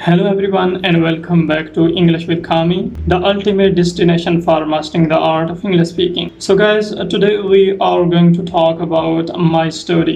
Hello everyone and welcome back to English with Kami, the ultimate destination for mastering the art of English speaking. So guys, today we are going to talk about my story,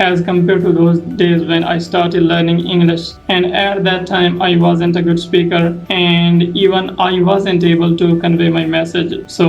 as compared to those days when I started learning English, and at that time I wasn't a good speaker and even I wasn't able to convey my message. So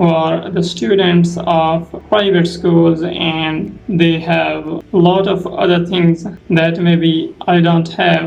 who are the students of private schools, and they have a lot of other things that maybe I don't have.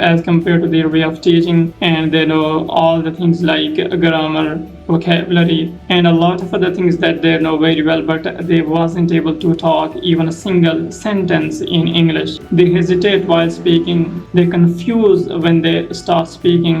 as compared to their way of teaching, and they know all the things like grammar, vocabulary and a lot of other things that they know very well, but they wasn't able to talk even a single sentence in English. They hesitate while speaking, they confuse when they start speaking.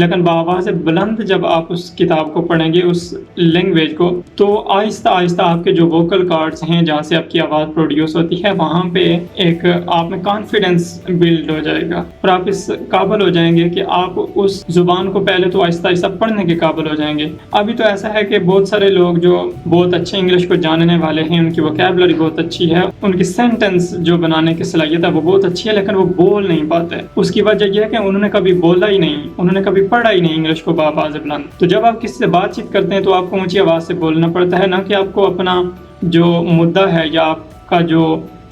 لیکن بآواز بلند جب آپ اس کتاب کو پڑھیں گے، اس language کو، تو آہستہ آہستہ آپ کے جو ووکل کارڈز ہیں جہاں سے آپ کی آواز پروڈیوس ہوتی ہے، وہاں پہ ایک آپ میں کانفیڈنس بلڈ ہو جائے گا اور آپ اس قابل ہو جائیں گے کہ آپ اس زبان کو پہلے تو آہستہ آہستہ پڑھنے کے قابل ہو جائیں گے۔ ابھی تو ایسا ہے کہ بہت سارے لوگ جو بہت اچھے انگلش کو جاننے والے ہیں، ان کی ووکیبلری بہت اچھی ہے، ان کی سینٹنس جو بنانے کی صلاحیت ہے وہ بہت اچھی ہے، لیکن وہ بول نہیں پاتے۔ اس کی وجہ یہ ہے کہ انہوں نے کبھی بولا ہی نہیں، انہوں نے کبھی پڑھا ہی نہیں انگلش کو بآواز بلند۔ تو جب آپ کسی سے بات چیت کرتے ہیں تو آپ کو اونچی آواز سے بولنا پڑتا ہے، نہ کہ آپ کو اپنا جو مدعا ہے یا آپ کا جو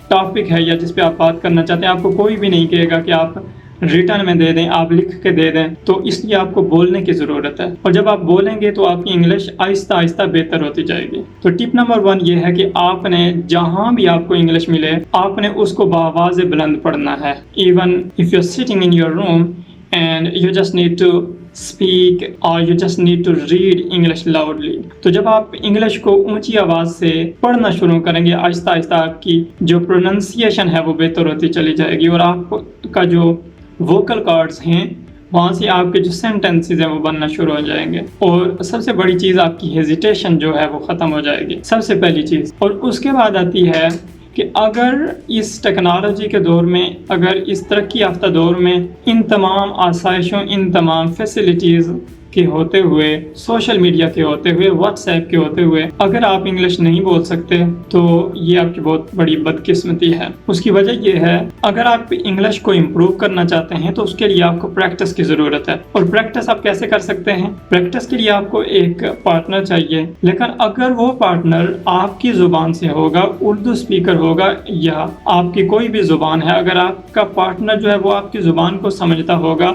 ٹاپک ہے یا جس پہ آپ بات کرنا چاہتے ہیں، آپ کو کوئی بھی نہیں کہے گا کہ آپ ریٹن میں دے دیں، آپ لکھ کے دے دیں۔ تو اس لیے آپ کو بولنے کی ضرورت ہے، اور جب آپ بولیں گے تو آپ کی انگلش آہستہ آہستہ بہتر ہوتی جائے گی۔ تو ٹپ نمبر 1 یہ ہے کہ آپ نے جہاں بھی آپ کو انگلش ملے، آپ نے اس کو بآواز بلند پڑھنا ہے۔ Even if you are sitting in your room and you just need to speak or you just need to read English loudly۔ تو جب آپ انگلش کو اونچی آواز سے پڑھنا شروع کریں گے، آہستہ آہستہ آپ کی جو پروننسیشن ہے وہ بہتر ہوتی چلی جائے گی، اور آپ کا جو ووکل کارڈز ہیں وہاں سے آپ کے جو سینٹنسز ہیں وہ بننا شروع ہو جائیں گے، اور سب سے بڑی چیز آپ کی ہیزیٹیشن جو ہے وہ ختم ہو جائے گی، سب سے پہلی چیز۔ اور اس کے بعد آتی ہے کہ اگر اس ٹیکنالوجی کے دور میں، اگر اس ترقی یافتہ دور میں ان تمام آسائشوں، ان تمام فیسلٹیز کے ہوتے ہوئے، سوشل میڈیا کے ہوتے ہوئے، واٹس ایپ کے ہوتے ہوئے، اگر آپ انگلش نہیں بول سکتے تو یہ آپ کی بہت بڑی بدقسمتی ہے۔ اس کی وجہ یہ ہے، اگر آپ انگلش کو امپروو کرنا چاہتے ہیں تو اس کے لیے آپ کو پریکٹس کی ضرورت ہے۔ اور پریکٹس آپ کیسے کر سکتے ہیں؟ پریکٹس کے لیے آپ کو ایک پارٹنر چاہیے، لیکن اگر وہ پارٹنر آپ کی زبان سے ہوگا، اردو اسپیکر ہوگا یا آپ کی کوئی بھی زبان ہے، اگر آپ کا پارٹنر جو ہے وہ آپ کی زبان کو سمجھتا ہوگا،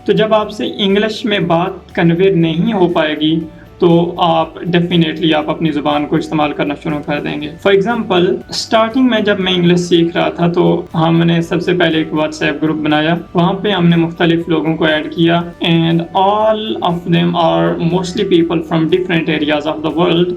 تو جب آپ سے انگلش میں بات کنوے نہیں ہو پائے گی تو آپ ڈیفینیٹلی آپ اپنی زبان کو استعمال کرنا شروع کر دیں گے۔ فار ایگزامپل، اسٹارٹنگ میں جب میں انگلش سیکھ رہا تھا تو ہم نے سب سے پہلے ایک واٹس ایپ گروپ بنایا، وہاں پہ ہم نے مختلف لوگوں کو ایڈ کیا، and all of them are mostly people from different areas of the world.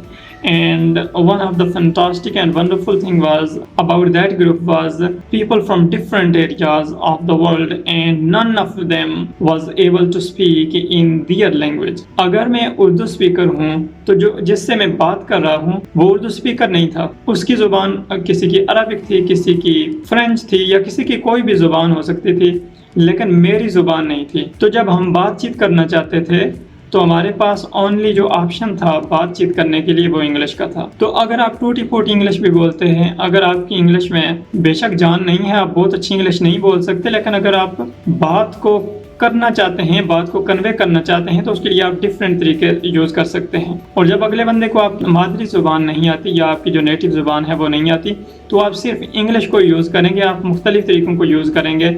And one of the fantastic and wonderful thing was about that group was people from different areas of the world, and none of them was able to speak in their language۔ اگر میں Urdu speaker ہوں تو جس سے میں بات کر رہا ہوں وہ اردو اسپیکر نہیں تھا، اس کی زبان کسی کی عربک تھی، کسی کی فرینچ تھی، یا کسی کی کوئی بھی زبان ہو سکتی تھی، لیکن میری زبان نہیں تھی۔ تو جب ہم بات چیت کرنا چاہتے تھے تو ہمارے پاس اونلی جو آپشن تھا بات چیت کرنے کے لیے وہ انگلش کا تھا۔ تو اگر آپ ٹوٹی پھوٹی انگلش بھی بولتے ہیں، اگر آپ کی انگلش میں بے شک جان نہیں ہے، آپ بہت اچھی انگلش نہیں بول سکتے، لیکن اگر آپ بات کو کرنا چاہتے ہیں، بات کو کنوے کرنا چاہتے ہیں، تو اس کے لیے آپ ڈفرینٹ طریقے یوز کر سکتے ہیں۔ اور جب اگلے بندے کو آپ مادری زبان نہیں آتی یا آپ کی جو نیٹو زبان ہے وہ نہیں آتی، تو آپ صرف انگلش کو یوز کریں گے، آپ مختلف طریقوں کو یوز کریں گے،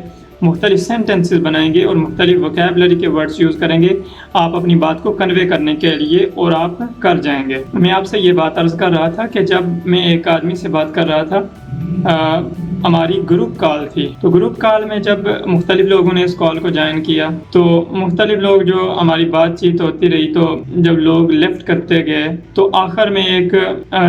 مختلف سینٹنسز بنائیں گے اور مختلف ووکیبلری کے ورڈز یوز کریں گے آپ اپنی بات کو کنوے کرنے کے لیے، اور آپ کر جائیں گے۔ میں آپ سے یہ بات عرض کر رہا تھا کہ جب میں ایک آدمی سے بات کر رہا تھا، ہماری گروپ کال تھی، تو گروپ کال میں جب مختلف لوگوں نے اس کال کو جوائن کیا تو مختلف لوگ جو ہماری بات چیت ہوتی رہی، تو جب لوگ لیفٹ کرتے گئے تو آخر میں ایک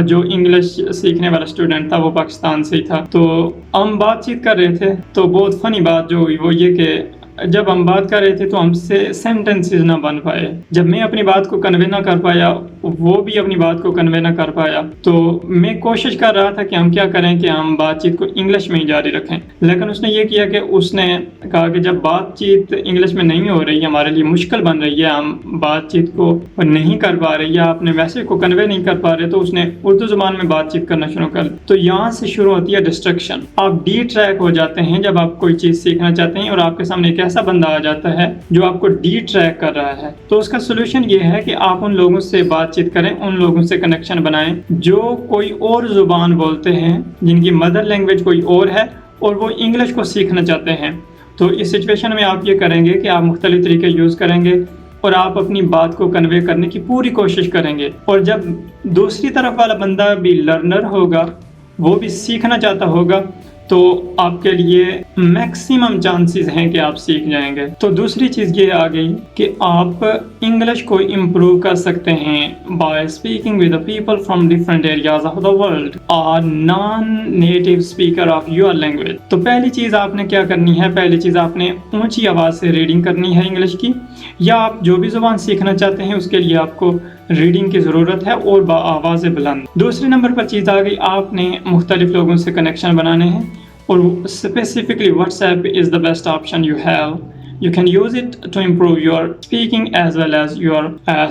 جو انگلش سیکھنے والا اسٹوڈنٹ تھا وہ پاکستان سے ہی تھا، تو ہم بات چیت کر رہے تھے، تو بہت فنی بات جو ہوئی وہ یہ کہ جب ہم بات کر رہے تھے تو ہم سے سینٹنسز نہ بن پائے، جب میں اپنی بات کو کنوے نہ کر پایا، وہ بھی اپنی بات کو کنوے نہ کر پایا، تو میں کوشش کر رہا تھا کہ ہم کیا کریں کہ ہم بات چیت کو انگلش میں ہی جاری رکھیں، لیکن اس نے یہ کیا کہ اس نے کہا کہ جب بات چیت انگلش میں نہیں ہو رہی، ہمارے لیے مشکل بن رہی ہے، ہم بات چیت کو نہیں کر پا رہے یا اپنے ویسے کو کنوے نہیں کر پا رہے، تو اس نے اردو زبان میں بات چیت کرنا شروع کر دی۔ تو یہاں سے شروع ہوتی ہے ڈسٹریکشن، آپ ڈی ٹریک ہو جاتے ہیں جب آپ کوئی چیز سیکھنا چاہتے ہیں اور آپ کے سامنے ایک ایسا بندہ آ جاتا ہے جو آپ کو ڈی ٹریک کر رہا ہے۔ تو اس کا سولوشن یہ ہے کہ آپ ان لوگوں سے بات چیت کریں، ان لوگوں سے کنیکشن بنائیں جو کوئی اور زبان بولتے ہیں، جن کی مدر لینگویج کوئی اور ہے اور وہ انگلش کو سیکھنا چاہتے ہیں۔ تو اس سچویشن میں آپ یہ کریں گے کہ آپ مختلف طریقے یوز کریں گے اور آپ اپنی بات کو کنوے کرنے کی پوری کوشش کریں گے، اور جب دوسری طرف والا بندہ بھی لرنر ہوگا، وہ بھی سیکھنا چاہتا ہوگا، تو آپ کے لیے میکسیمم چانسز ہیں کہ آپ سیکھ جائیں گے۔ تو دوسری چیز یہ آ گئی کہ آپ انگلش کو امپروو کر سکتے ہیں by speaking with people from different areas of the world اور non native speaker of your language. تو پہلی چیز آپ نے کیا کرنی ہے، پہلی چیز آپ نے اونچی آواز سے ریڈنگ کرنی ہے انگلش کی، یا آپ جو بھی زبان سیکھنا چاہتے ہیں اس کے لیے آپ کو ریڈنگ کی ضرورت ہے اور بآواز بلند۔ دوسرے نمبر پر چیز آ گئی، آپ نے مختلف لوگوں سے کنیکشن بنانے ہیں، اور specifically what's app is the best option you have. You can use it to improve your speaking as well as your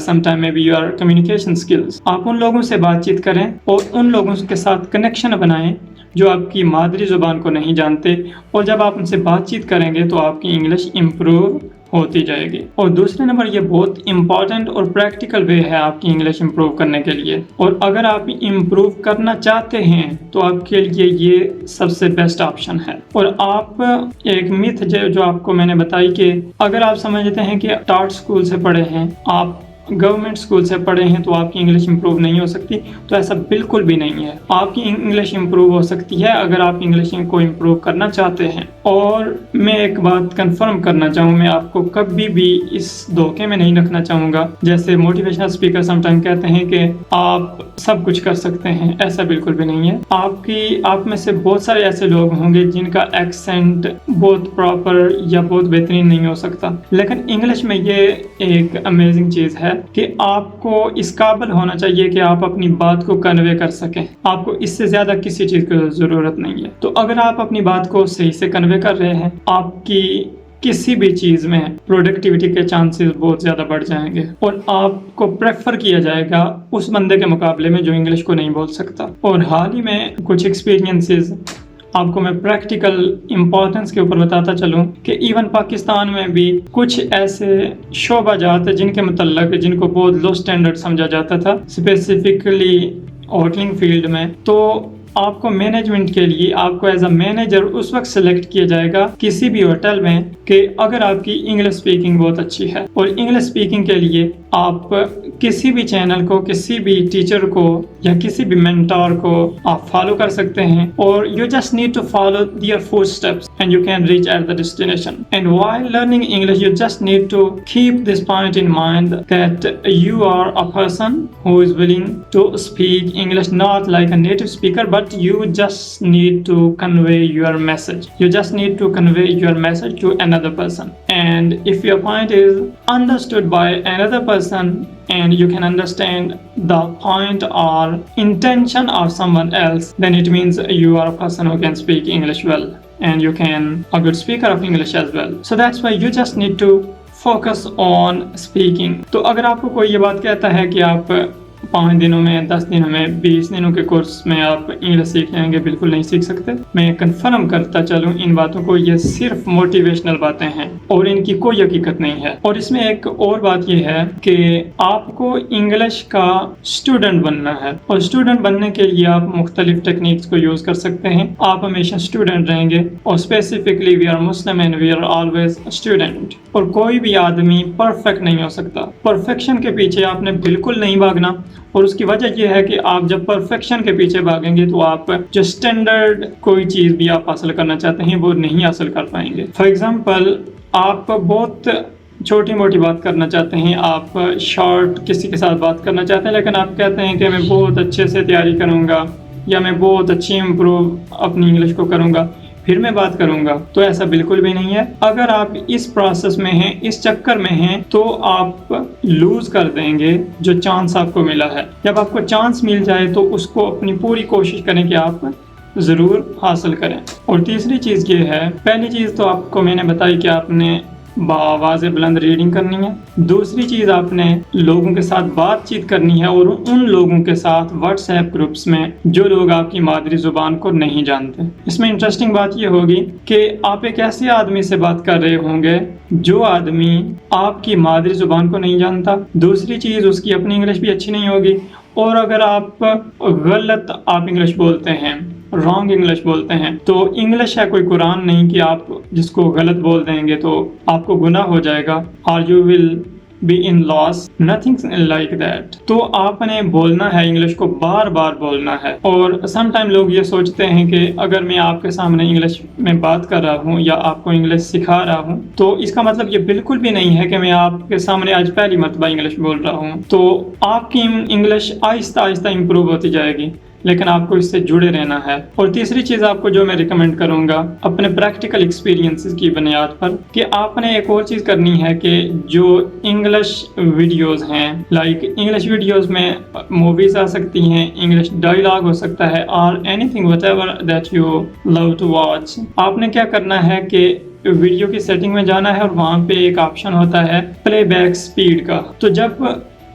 sometime maybe your communication skills۔ آپ ان لوگوں سے بات چیت کریں اور ان لوگوں کے ساتھ کنیکشن بنائیں جو آپ کی مادری زبان کو نہیں جانتے، اور جب آپ ان سے بات چیت کریں گے تو آپ کی انگلش امپروو ہوتی جائے گی۔ اور دوسرے نمبر یہ بہت امپورٹنٹ اور پریکٹیکل وے ہے آپ کی انگلش امپروو کرنے کے لیے، اور اگر آپ امپروو کرنا چاہتے ہیں تو آپ کے لیے یہ سب سے بیسٹ آپشن ہے۔ اور آپ ایک میتھ جو آپ کو میں نے بتائی کہ اگر آپ سمجھتے ہیں کہ ٹاٹ اسکول سے پڑھے ہیں، آپ گورنمنٹ اسکول سے پڑھے ہیں تو آپ کی انگلش امپروو نہیں ہو سکتی، تو ایسا بالکل بھی نہیں ہے۔ آپ کی انگلش امپروو ہو سکتی ہے اگر آپ انگلش کو امپروو کرنا چاہتے ہیں۔ اور میں ایک بات کنفرم کرنا چاہوں، میں آپ کو کبھی بھی اس دھوکے میں نہیں رکھنا چاہوں گا جیسے موٹیویشنل اسپیکر سم ٹائم کہتے ہیں کہ آپ سب کچھ کر سکتے ہیں، ایسا بالکل بھی نہیں ہے۔ آپ میں سے بہت سارے ایسے لوگ ہوں گے جن کا ایکسنٹ بہت پراپر یا بہت بہترین نہیں ہو سکتا، لیکن انگلش میں یہ ایک امیزنگ چیز ہے کہ آپ کو اس قابل ہونا چاہیے کہ آپ اپنی بات کو کنوے کر سکیں۔ آپ کو اس سے زیادہ کسی چیز کی ضرورت نہیں ہے۔ تو اگر آپ اپنی بات کو صحیح سے کنوے کر رہے ہیں، آپ کی کسی بھی چیز میں پروڈکٹیوٹی کے چانسز بہت زیادہ بڑھ جائیں گے، اور آپ کو پریفر کیا جائے گا اس بندے کے مقابلے میں جو انگلش کو نہیں بول سکتا۔ اور حال ہی میں کچھ ایکسپیرینسز آپ کو میں پریکٹیکل امپورٹنس کے اوپر بتاتا چلوں کہ ایون پاکستان میں بھی کچھ ایسے شعبہ جات جن کے متعلق جن کو بہت لو سٹینڈرڈ سمجھا جاتا تھا، اسپیسیفکلی ہوٹلنگ فیلڈ میں، تو آپ کو مینجمنٹ کے لیے آپ کو ایز اے مینیجر اس وقت سلیکٹ کیا جائے گا کسی بھی ہوٹل میں کہ اگر آپ کی انگلش اسپیکنگ بہت اچھی ہے۔ اور انگلش اسپیکنگ کے لیے آپ کسی بھی چینل کو، کسی بھی ٹیچر کو یا کسی بھی مینٹور کو آپ فالو کر سکتے ہیں، اور you just need to follow their footsteps and you can reach at the destination. And while learning English you just need to keep this point in mind that you are a person who is willing to speak English not like a native speaker, but you just need to convey your message. You just need to convey your message to another person. And if your point is understood by another person and you can understand the point or intention of someone else, then it means you are a person who can speak English well and you can a good speaker of English as well. So that's why you just need to focus on speaking. تو اگر آپ کو کوئی یہ بات کہتا ہے کہ آپ 5 دنوں میں، 10 دنوں میں، 20 دنوں کے کورس میں آپ انگلش سیکھ جائیں گے، بالکل نہیں سیکھ سکتے۔ میں کنفرم کرتا چلوں ان باتوں کو، یہ صرف موٹیویشنل باتیں ہیں اور ان کی کوئی حقیقت نہیں ہے۔ اور اس میں ایک اور بات یہ ہے کہ آپ کو انگلش کا اسٹوڈنٹ بننا ہے، اور اسٹوڈنٹ بننے کے لیے آپ مختلف ٹیکنیکس کو یوز کر سکتے ہیں۔ آپ ہمیشہ اسٹوڈنٹ رہیں گے، اور specifically we are Muslim and we are always student. اور کوئی بھی آدمی پرفیکٹ نہیں ہو سکتا۔ پرفیکشن کے پیچھے آپ نے بالکل نہیں بھاگنا، اور اس کی وجہ یہ ہے کہ آپ جب پرفیکشن کے پیچھے بھاگیں گے تو آپ جو اسٹینڈرڈ کوئی چیز بھی آپ حاصل کرنا چاہتے ہیں وہ نہیں حاصل کر پائیں گے۔ فار ایگزامپل، آپ بہت چھوٹی موٹی بات کرنا چاہتے ہیں، آپ شارٹ کسی کے ساتھ بات کرنا چاہتے ہیں، لیکن آپ کہتے ہیں کہ میں بہت اچھے سے تیاری کروں گا، یا میں بہت اچھی امپروو اپنی انگلش کو کروں گا، پھر میں بات کروں گا۔ تو ایسا بالکل بھی نہیں ہے۔ اگر آپ اس پروسیس میں ہیں، اس چکر میں ہیں، تو آپ لوز کر دیں گے جو چانس آپ کو ملا ہے۔ جب آپ کو چانس مل جائے تو اس کو اپنی پوری کوشش کریں کہ آپ ضرور حاصل کریں۔ اور تیسری چیز یہ ہے، پہلی چیز تو آپ کو میں نے بتائی کہ آپ نے بآواز بلند ریڈنگ کرنی ہے۔ دوسری چیز، آپ نے لوگوں کے ساتھ بات چیت کرنی ہے، اور ان لوگوں کے ساتھ واٹس ایپ گروپس میں جو لوگ آپ کی مادری زبان کو نہیں جانتے۔ اس میں انٹرسٹنگ بات یہ ہوگی کہ آپ ایک ایسے آدمی سے بات کر رہے ہوں گے جو آدمی آپ کی مادری زبان کو نہیں جانتا۔ دوسری چیز، اس کی اپنی انگلش بھی اچھی نہیں ہوگی، اور اگر آپ غلط انگلش بولتے ہیں، رانگ انگلش بولتے ہیں، تو انگلش ہے کوئی قرآن نہیں کہ آپ جس کو غلط بول دیں گے تو آپ کو گناہ ہو جائے گا، اور you will be in loss, nothing like that. تو آپ نے بولنا ہے انگلش کو، بار بار بولنا ہے. اور سم ٹائم لوگ یہ سوچتے ہیں کہ اگر میں آپ کے سامنے انگلش میں بات کر رہا ہوں یا آپ کو انگلش سکھا رہا ہوں تو اس کا مطلب یہ بالکل بھی نہیں ہے کہ میں آپ کے سامنے آج پہلی مرتبہ انگلش بول رہا ہوں. تو آپ کی انگلش آہستہ آہستہ امپروو ہوتی جائے گی، لیکن آپ کو اس سے جڑے رہنا ہے. اور تیسری چیز آپ کو جو میں ریکمینڈ کروں گا اپنے پریکٹیکل ایکسپیرینسز کی بنیاد پر، کہ آپ نے ایک اور چیز کرنی ہے کہ جو انگلش ویڈیوز ہیں، لائک انگلش ویڈیوز میں موویز آ سکتی ہیں، انگلش ڈائیلاگ ہو سکتا ہے، اور anything whatever that you love to watch. آپ نے کیا کرنا ہے کہ ویڈیو کی سیٹنگ میں جانا ہے اور وہاں پہ ایک آپشن ہوتا ہے پلے بیک سپیڈ کا. تو جب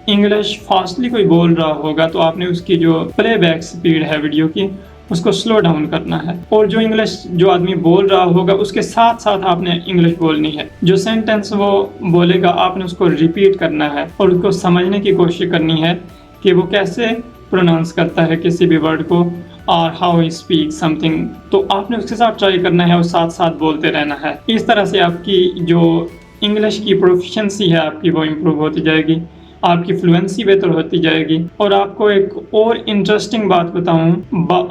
انگلش فاسٹلی کوئی بول رہا ہوگا تو آپ نے اس کی جو پلے بیک سپیڈ ہے ویڈیو کی اس کو سلو ڈاؤن کرنا ہے، اور جو انگلش جو آدمی بول رہا ہوگا اس کے ساتھ ساتھ آپ نے انگلش بولنی ہے. جو سینٹینس وہ بولے گا آپ نے اس کو ریپیٹ کرنا ہے اور اس کو سمجھنے کی کوشش کرنی ہے کہ وہ کیسے پروناؤنس کرتا ہے کسی بھی ورڈ کو، اور how he speak some thing. تو آپ نے اس کے ساتھ ٹرائی کرنا ہے اور ساتھ ساتھ بولتے رہنا ہے. اس طرح سے آپ کی جو انگلش کی پروفیشنسی ہے آپ کی وہ امپروو ہوتی جائے گی، آپ کی فلوئنسی بہتر ہوتی جائے گی. اور آپ کو ایک اور انٹرسٹنگ بات بتاؤں،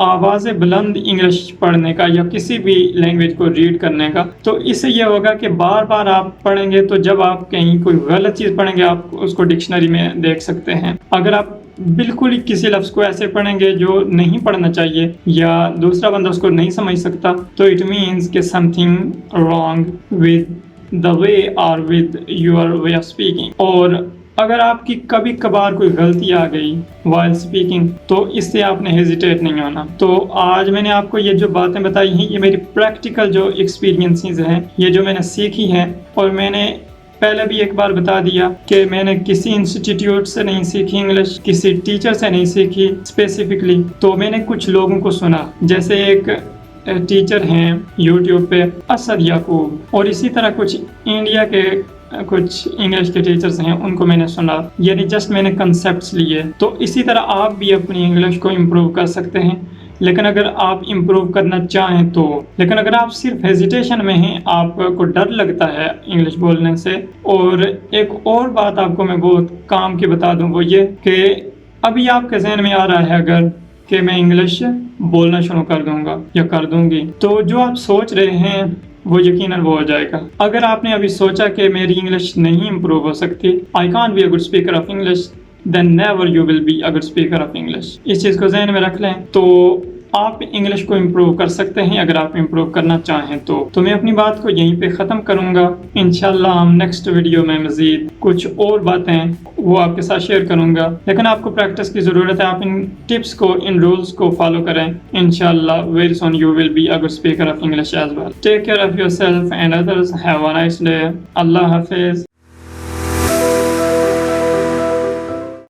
آواز بلند انگلش پڑھنے کا یا کسی بھی لینگویج کو ریڈ کرنے کا، تو اس سے یہ ہوگا کہ بار بار آپ پڑھیں گے تو جب آپ کہیں کوئی غلط چیز پڑھیں گے آپ اس کو ڈکشنری میں دیکھ سکتے ہیں. اگر آپ بالکل ہی کسی لفظ کو ایسے پڑھیں گے جو نہیں پڑھنا چاہیے یا دوسرا بندہ اس کو نہیں سمجھ سکتا، تو اٹ مینس کہ something wrong with the way اور with your way of speaking. اور اگر آپ کی کبھی کبھار کوئی غلطی آ گئی وائل اسپیکنگ تو اس سے آپ نے ہیزیٹیٹ نہیں ہونا. تو آج میں نے آپ کو یہ جو باتیں بتائی ہیں یہ میری پریکٹیکل جو ایکسپیرینسز ہیں، یہ جو میں نے سیکھی ہیں، اور میں نے پہلے بھی ایک بار بتا دیا کہ میں نے کسی انسٹیٹیوٹ سے نہیں سیکھی انگلش، کسی ٹیچر سے نہیں سیکھی اسپیسیفکلی. تو میں نے کچھ لوگوں کو سنا، جیسے ایک ٹیچر ہیں یوٹیوب پہ اسد یعقوب، اور اسی طرح کچھ انڈیا کے کچھ انگلش کے ٹیچرز ہیں، ان کو میں نے سنا، یعنی جسٹ میں نے کنسیپٹس لیے. تو اسی طرح آپ بھی اپنی انگلش کو امپروو کر سکتے ہیں، لیکن اگر آپ امپروو کرنا چاہیں تو. لیکن اگر آپ صرف ہیزیٹیشن میں ہیں، آپ کو ڈر لگتا ہے انگلش بولنے سے. اور ایک اور بات آپ کو میں بہت کام کی بتا دوں، وہ یہ کہ ابھی آپ کے ذہن میں آ رہا ہے اگر کہ میں انگلش بولنا شروع کر دوں گا یا کر دوں گی، تو جو آپ سوچ رہے ہیں وہ یقیناً وہ ہو جائے گا. اگر آپ نے ابھی سوچا کہ میری انگلش نہیں امپروو ہو سکتی، I can't be a good speaker of English, then never you will be a good speaker of English. اس چیز کو ذہن میں رکھ لیں. تو آپ انگلش کو امپروو کر سکتے ہیں اگر آپ امپروو کرنا چاہیں تو میں اپنی بات کو یہیں پہ ختم کروں گا. انشاءاللہ ہم نیکسٹ ویڈیو میں مزید کچھ اور باتیں وہ آپ کے ساتھ شیئر کروں گا، لیکن آپ کو پریکٹس کی ضرورت ہے. آپ ان ٹپس کو، ان رولز کو فالو کریں. انشاءاللہ very soon you will be a good speaker of English as well. Take care of yourself and others. Have a nice day. اللہ حافظ.